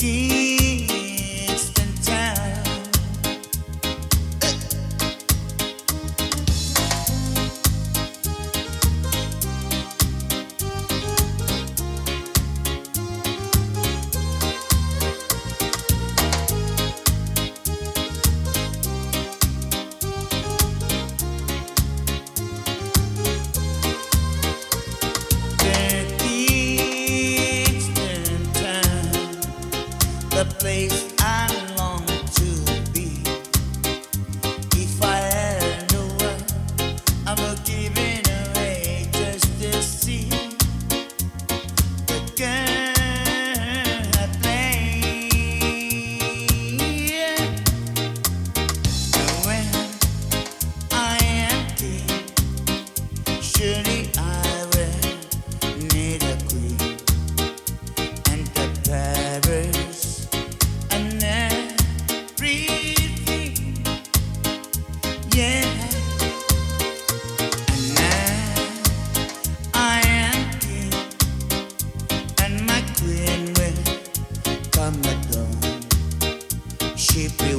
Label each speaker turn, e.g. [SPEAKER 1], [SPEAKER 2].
[SPEAKER 1] Kingston town. The place I long to be. If I had no one, I would give it away just to see the girl I play. When I am king, surely I will need a queen and the Paris. Yeah, and now I am king, and my queen will come at dawn. She be